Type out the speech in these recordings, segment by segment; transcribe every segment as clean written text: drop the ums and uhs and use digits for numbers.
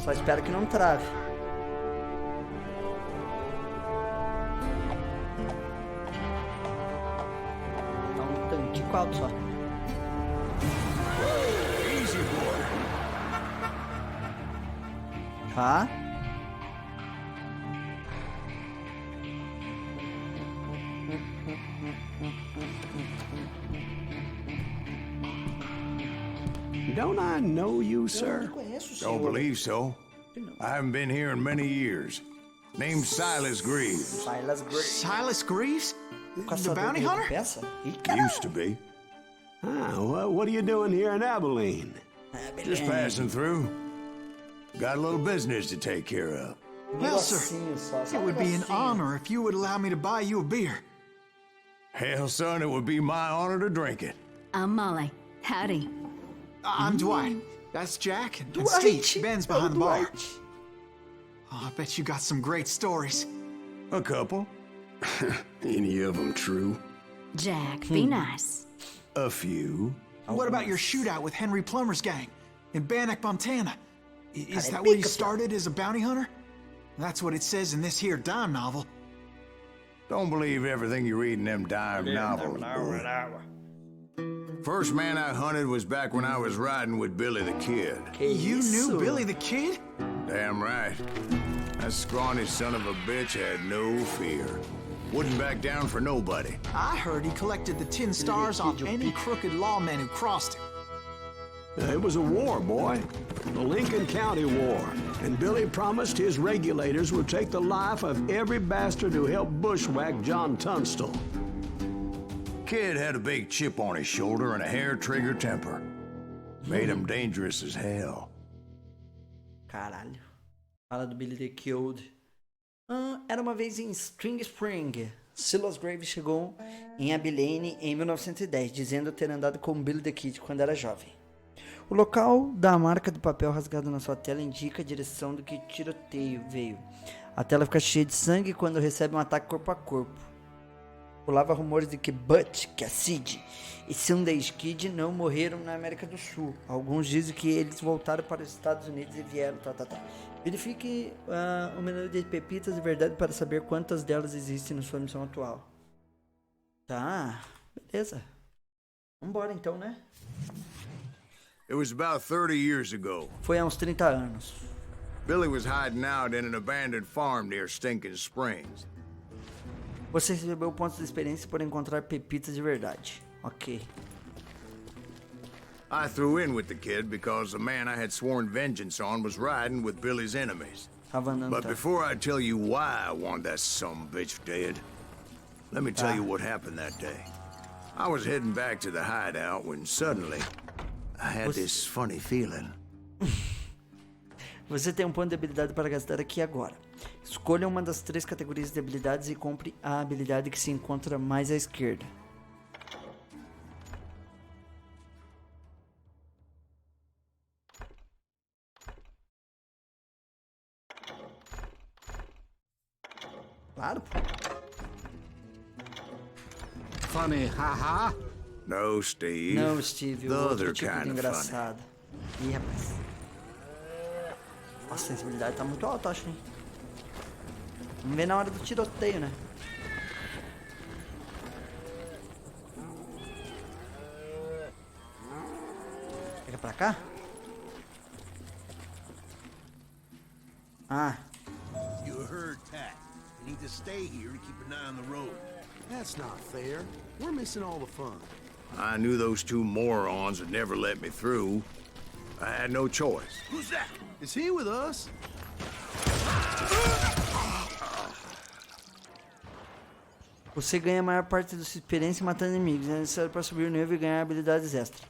Só espero que não trave. Tá um tantico alto só. Easy, boy. Tá. Don't I know you, sir? Don't believe so. I haven't been here in many years. Name's Silas Greaves. Silas Greaves. Silas Greaves? The bounty de hunter? peça? Ih, caralho. Used to be. Ah, what are you doing here in Abilene? Just passing through. Got a little business to take care of. Well, sir, Negocinho só, só it would be an negocinho. honor if you would allow me to buy you a beer. Hell, son, it would be my honor to drink it. I'm Molly. Howdy. I'm Dwight. That's Jack and Dwight. Steve. Ben's Oh, behind the bar. Dwight. Oh, I bet you got some great stories. A couple. Any of them true? Jack, be nice. A few. What about your shootout with Henry Plummer's gang in Bannock, Montana? Is that where you started as a bounty hunter? That's what it says in this here dime novel. Don't believe everything you read in them dime novels, boy. First man I hunted was back when I was riding with Billy the Kid. You knew Billy the Kid? Damn right. That scrawny son of a bitch had no fear. Wouldn't back down for nobody. I heard he collected the 10 stars off any crooked lawmen who crossed him. It was a war, boy. The Lincoln County War. And Billy promised his regulators would take the life of every bastard who helped bushwhack John Tunstall. Kid had a big chip on his shoulder and a hair-trigger temper. Made him dangerous as hell. Caralho. Fala do Billy the Kid. Era uma vez em Spring. Silas Graves chegou em Abilene em 1910, dizendo ter andado com Billy the Kid quando era jovem. O local da marca do papel rasgado na sua tela indica a direção do que o tiroteio veio. A tela fica cheia de sangue quando recebe um ataque corpo a corpo. Pulava rumores de que Butch, Cassidy e Sunday Kid não morreram na América do Sul. Alguns dizem que eles voltaram para os Estados Unidos e vieram. Verifique o menu de pepitas de verdade para saber quantas delas existem na sua missão atual. Tá, beleza. Vambora então, né? It was about 30 years ago. Foi há uns 30 anos. Billy was hiding out in an abandoned farm near Stinking Springs. Você recebeu pontos de experiência por encontrar pepitas de verdade. Ok. I threw in with the kid because the man I had sworn vengeance on was riding with Billy's enemies. Tava andando. But before I tell you why I want that sumbitch dead, let me tell you what happened that day. I was heading back to the hideout when suddenly I had this funny feeling. Você tem um ponto de habilidade para gastar aqui agora. Escolha uma das 3 categorias de habilidades e compre a habilidade que se encontra mais à esquerda. Claro, pô. Funny, haha. No, Steve. Não, Steve, The o outro other tipo de kind of funny. engraçado. Ih, rapaz. Nossa, a sensibilidade tá muito alta, acho, hein? Vamos ver na hora do tiroteio, né? Pega pra cá? Ah. You heard Pat. You need to stay here and keep an eye on the road. That's not fair. We're missing all the fun. I knew those 2 morons would never let me through. I had no choice. Who's that? Is he with us? Você ganha a maior parte da sua experiência matando inimigos. É necessário para subir o nível e ganhar habilidades extras.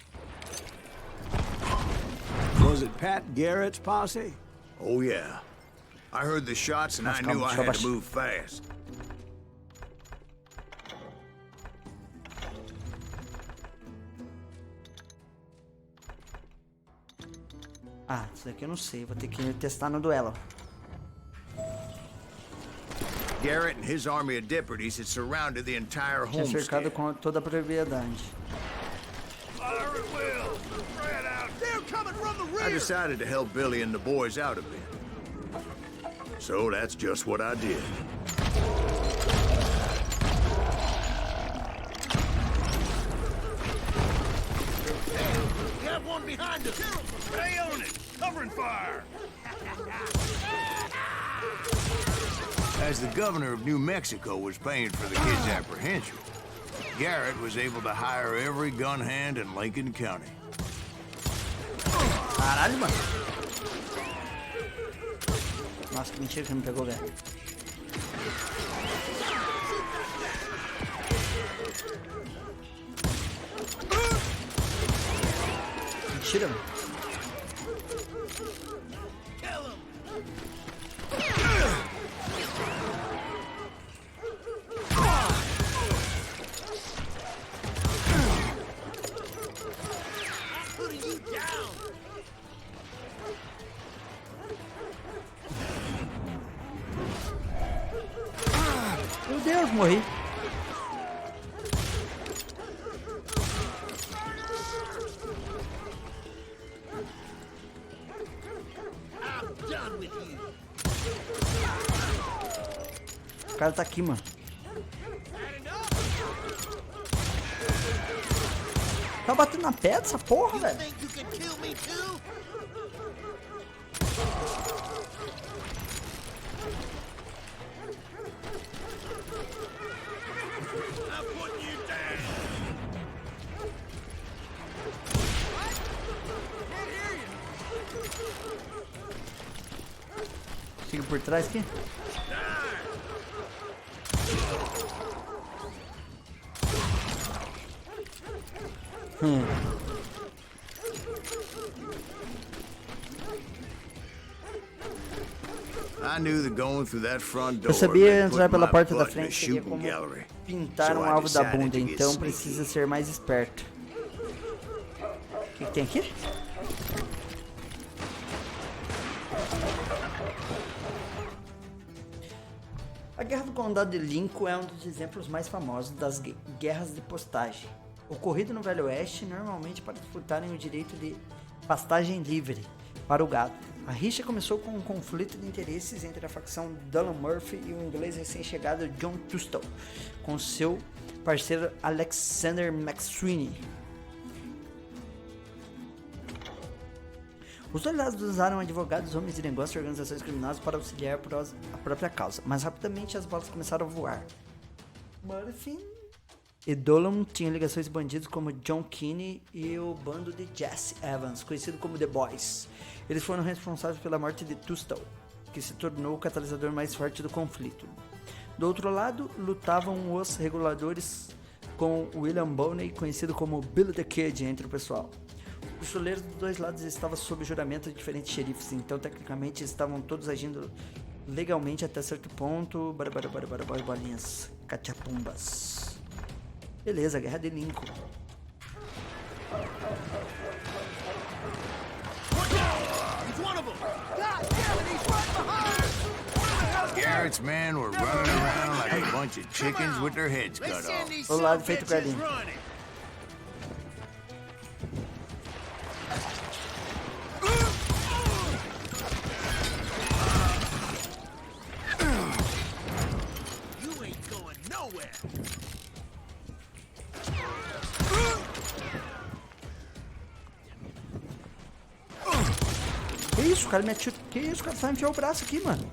Was it Pat Garrett's posse? Oh, yeah. I heard the shots and I knew I had to move fast. Ah, isso daqui eu não sei. Vou ter que testar no duelo. Garrett and his army of deputies had surrounded the entire Tinha cercado homestead. com toda a propriedade. Fire at will. Spread out. They're coming. Run the I decided to help Billy and the boys out a bit. So that's just what I did. We have one behind us. Stay on it. Covering fire. As the governor of New Mexico was paying for the kids' apprehension, Garrett was able to hire every gun hand in Lincoln County. Caralho, mano. Nossa, que mentira que não me pegou, velho. Mentira, mano. Meu Deus, morri. I'm done with you. O cara tá aqui, mano. Tá batendo na pedra essa porra, velho. Think you can kill me too? I'm putting you down. Chega por trás aqui. I knew that going through that front door Eu sabia meant entrar putting pela my porta da butt in a frente seria shooting como gallery. pintar So um I alvo da decided bunda, to get então sneaky. precisa ser mais esperto. O que tem aqui? A Guerra do Condado de Lincoln é um dos exemplos mais famosos das guerras de postagem, ocorrido no Velho Oeste, normalmente para disputarem o direito de pastagem livre para o gado. A rixa começou com um conflito de interesses entre a facção Dylan Murphy e o inglês recém-chegado John Tunstall, com seu parceiro Alexander McSweeney. Os dois lados usaram advogados, homens de negócio e organizações criminosas para auxiliar a própria causa, mas rapidamente as bolas começaram a voar. Murphy e Dolan tinham ligações de bandidos como John Kinney e o bando de Jesse Evans, conhecido como The Boys. Eles foram responsáveis pela morte de Tunstall, que se tornou o catalisador mais forte do conflito. Do outro lado, lutavam os reguladores com William Bonney, conhecido como Billy the Kid, entre o pessoal. Os pistoleiros dos dois lados estavam sob juramento de diferentes xerifes, então tecnicamente estavam todos agindo legalmente até certo ponto. Bolinhas, cachapumbas. Beleza, Guerra de Lincoln. Garrett's men were running around like a bunch of chickens with their heads cut off. Do lado feito galinha. You ain't going nowhere. Que isso, o cara me atirou. Que isso, o cara só enfiou o braço aqui, mano.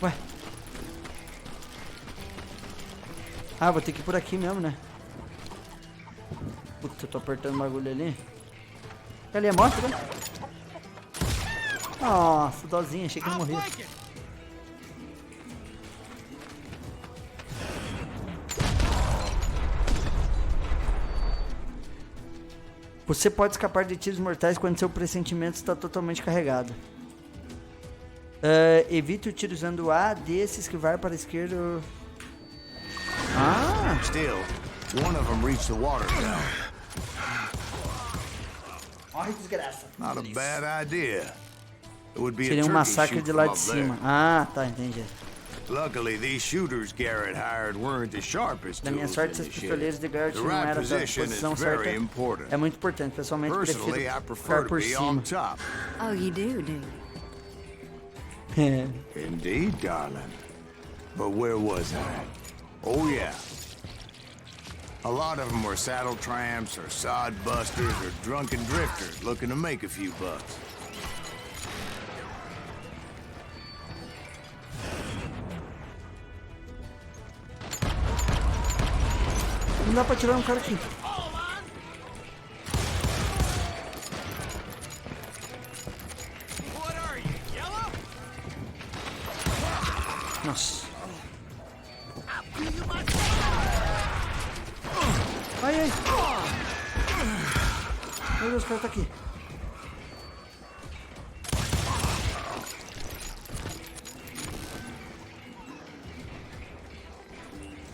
Ué. Ah, vou ter que ir por aqui mesmo, né? Puta, eu tô apertando o bagulho ali. Ali é morto, né? Nossa, dozinha, achei que ele morria. Você pode escapar de tiros mortais quando seu pressentimento está totalmente carregado. Evite o tiro usando A desses que vai para a esquerda. Ah! Still, one of them reached the water tower. Morre, desgraça. Not a bad idea. It would be a Seria um turkey massacre shoot de from lá de up there. cima. Ah, tá, entendi. Luckily, these shooters Garrett hired weren't the sharpest Da minha tools sorte, in esses the pistoleiros shed. de Garrett The não right eram da position is posição very certa. important. É muito importante. Pessoalmente, Personally, I prefiro prefer ficar to por be on cima. top. Oh, you do, do you? Indeed, darling. But where was I? Oh, yeah. A lot of them were saddle tramps or sod busters or drunken drifters looking to make a few bucks. Não dá pra tirar um cara aqui. Nossa. Ai, ai. Meu Deus, o cara tá aqui.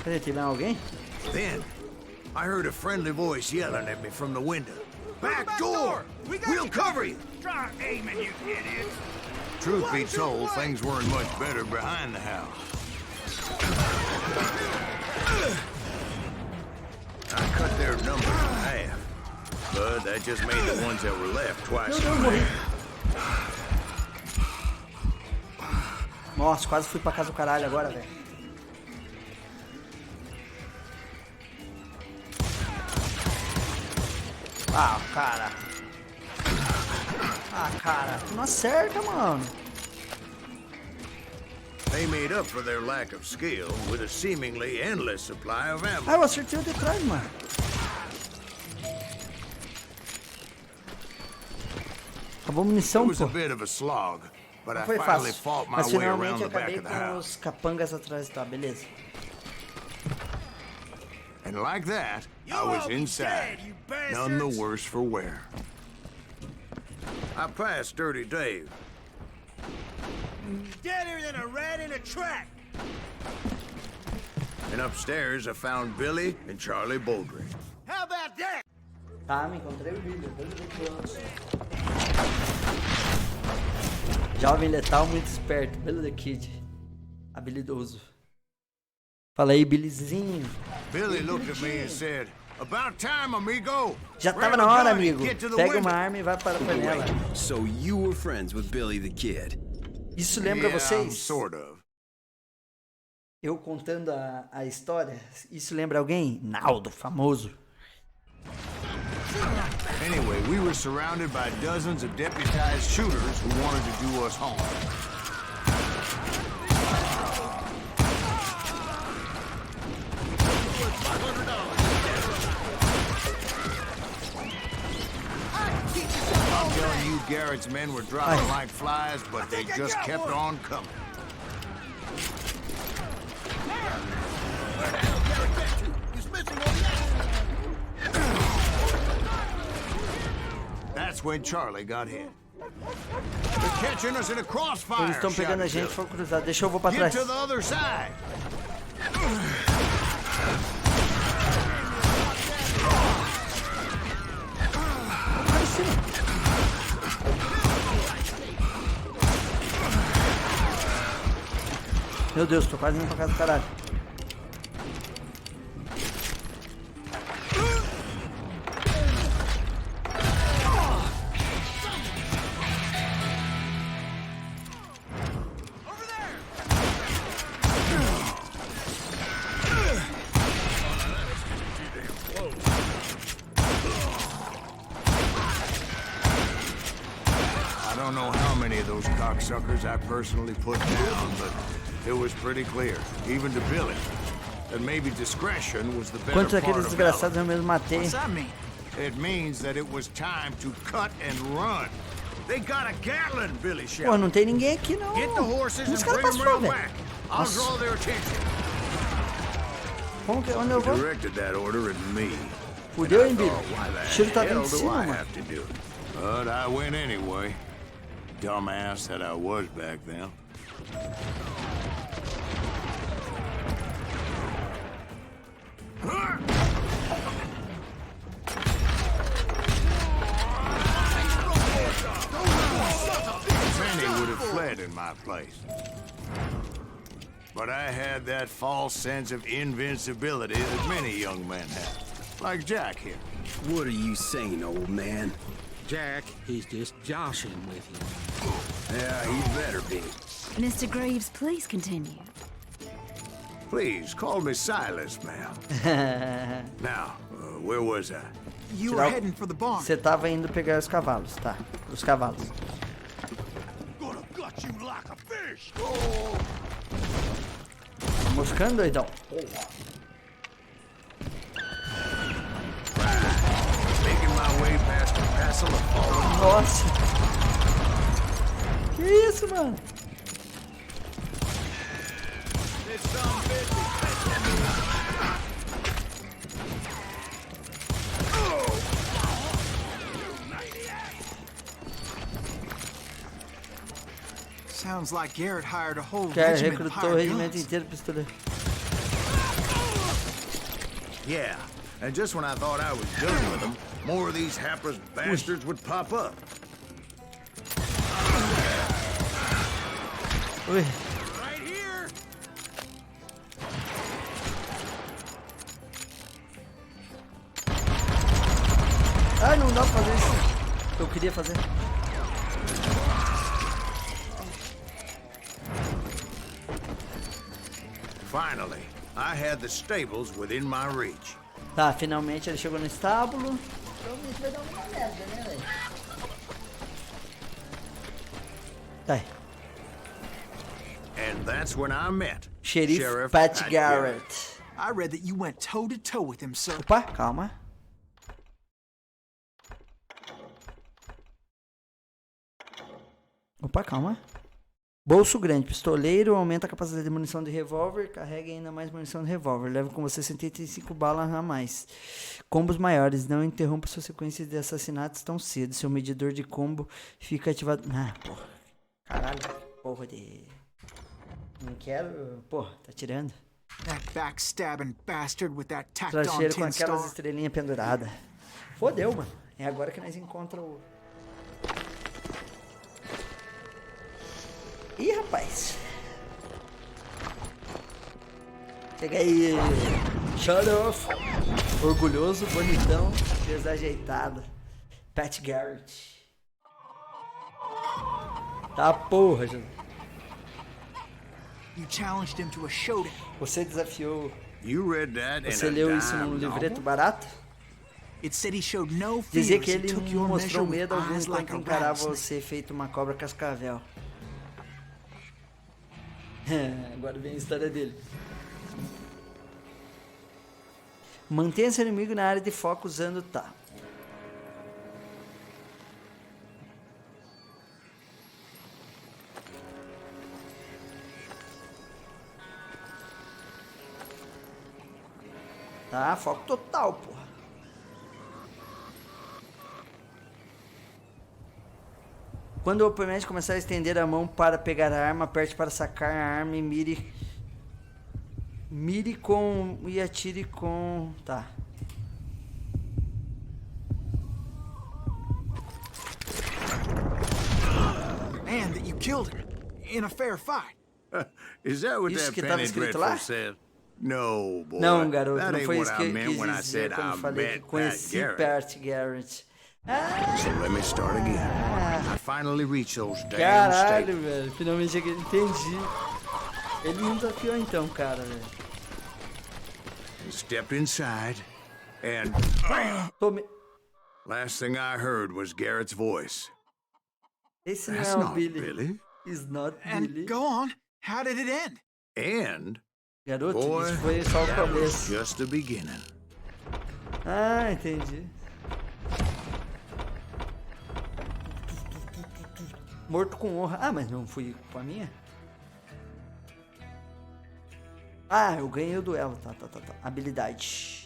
Cadê? Tem mais alguém? Then, I heard a friendly voice yelling at me from the window. Back door! We'll cover you! Try aiming, you idiot. Truth be told, things weren't much better behind the house. I cut their numbers in half, but that just made the ones that were left twice as many. Nossa, quase fui pra casa do caralho agora, velho. Ah, cara. Ah, cara. Tu não acerta, mano. They made up for their lack of skill with a seemingly endless supply of ammo. Ah, eu acertei o de trás, mano. Acabou a It munição, was pô. a bit of a slog, but I Foi finally fácil. fought my Mas way around finalmente the back acabei of the com house. os capangas atrás. Tá, beleza. And like that, I was inside, none the worse for wear. I passed Dirty Dave. Deader than a rat in a track. And upstairs, I found Billy and Charlie Baldry. How about that? Tá, me encontrei o Billy. Jovem letal, muito esperto. Billy the Kid. Habilidoso. Fala aí, Billyzinho. Billy looked at me and said, "About time, amigo." Já Grab tava a na hora, gun and amigo. get to the Pega window. uma arma e vai para a panela. So you were friends with Billy the Kid? Isso lembra Yeah, vocês? sort of. Eu contando a história. Isso lembra alguém? Naldo, famoso. Anyway, we were surrounded by dozens of deputized shooters who wanted to do us harm. I'm telling you, Garrett's men were dropping like flies, but they just kept on coming. That's when Charlie got hit. They're catching us in a crossfire. Eles estão pegando a shouted gente, Billy. foram cruzados. Deixa eu vou pra Get trás. to the other side. Vai em cima. Meu Deus, tô quase indo pra casa do caralho. I don't know how many of those cocksuckers I personally put down, but it was pretty clear, even to Billy, that maybe discretion was the better Quantos part daqueles of desgraçados valor. eu mesmo matei? What's that mean? It means that it was time to cut and run. They got a Gatlin, Billy Pô, shouted. não tem ninguém aqui não. Get the horses Como os and caras bring them passou, around velho? back. I'll Nossa. draw their attention. Como que, onde eu He vou? directed that order at me. Fudeu, hein, Oh, Billy? why the O tiro tá hell vindo de do cima, I mano. have to do it? But I went anyway. Dumbass that I was back then. many would have fled in my place. But I had that false sense of invincibility that many young men have. Like Jack here. What are you saying, old man? Jack, he's just joshing with you. Yeah, he better be. Mr. Graves, please continue. Please, call me Silas, ma'am. Now, where was I? You were heading for the barn. Você tava indo pegar os cavalos, tá? Os cavalos. Gonna gut you like a fish. Moscando, doidão. Making my way past the castle of fallen. Nossa. Que isso, mano? This some bitch is Sounds like Garrett hired a whole Cara, regiment of recrutou o hired regimento guns. inteiro pistoleiro. Yeah, and just when I thought I was done with them, more of these hapless bastards would pop up. Ui. Right here! Ah, não dá pra fazer isso. Eu queria fazer. Finally, I had the stables within my reach. Tá, finalmente ele chegou no estábulo. Provavelmente vai dar uma merda, né, velho? Tá aí. And that's when I met Sheriff Pat Garrett. I read that you went toe-to-toe with him, sir. Opa, calma. Opa, calma. Bolso grande, pistoleiro, aumenta a capacidade de munição de revólver, carrega ainda mais munição de revólver, leva com você 75 balas a mais. Combos maiores, não interrompa sua sequência de assassinatos tão cedo, seu medidor de combo fica ativado... Ah, porra. Caralho, porra de... Não quero... Porra, tá tirando. That backstabbing bastard with that tacked-on Trancheiro com tin aquelas star. estrelinhas penduradas. Fodeu, mano. É agora que nós encontramos o... Ih, rapaz. Chega aí. Shut off. Orgulhoso, bonitão, desajeitado. Pat Garrett. Tá porra, gente. You challenged him to a showdown. Você desafiou. You read that Você in a leu isso num dime livreto novel? barato? It said he showed no Dizia fears que and ele took não your measure mostrou with medo algum eyes like enquanto a encarava rattlesnake. você feito uma cobra cascavel. Agora vem a história dele. Mantenha seu inimigo na área de foco usando tá. Tá, foco total, porra. Quando o oponente começar a estender a mão para pegar a arma, aperte para sacar a arma e mire. Mire com. E atire com. Tá. And that you killed him in a fair fight. Is that what Isso that que tava penny escrito dreadful lá? said? No, boy. Não, garoto, that não ain't foi what isso que I eu meant quis when I dizer said quando I eu falei que met Pat conheci Garrett. Pat Garrett. Ah, So let me start again. I finally reached those damn caralho, stables. velho. Finalmente cheguei. Entendi. Ele me desafiou então, cara, velho. Stepped inside, and Tome... last thing I heard was Garrett's voice. Esse não That's é o not Billy. Billy. It's not And Billy. go on. How did it end? And, Garoto, boy, isso foi só o that was começo. just the beginning. Ah, entendi. Morto com honra. Ah, mas não fui com a minha? Ah, eu ganhei o duelo. Tá. Habilidade.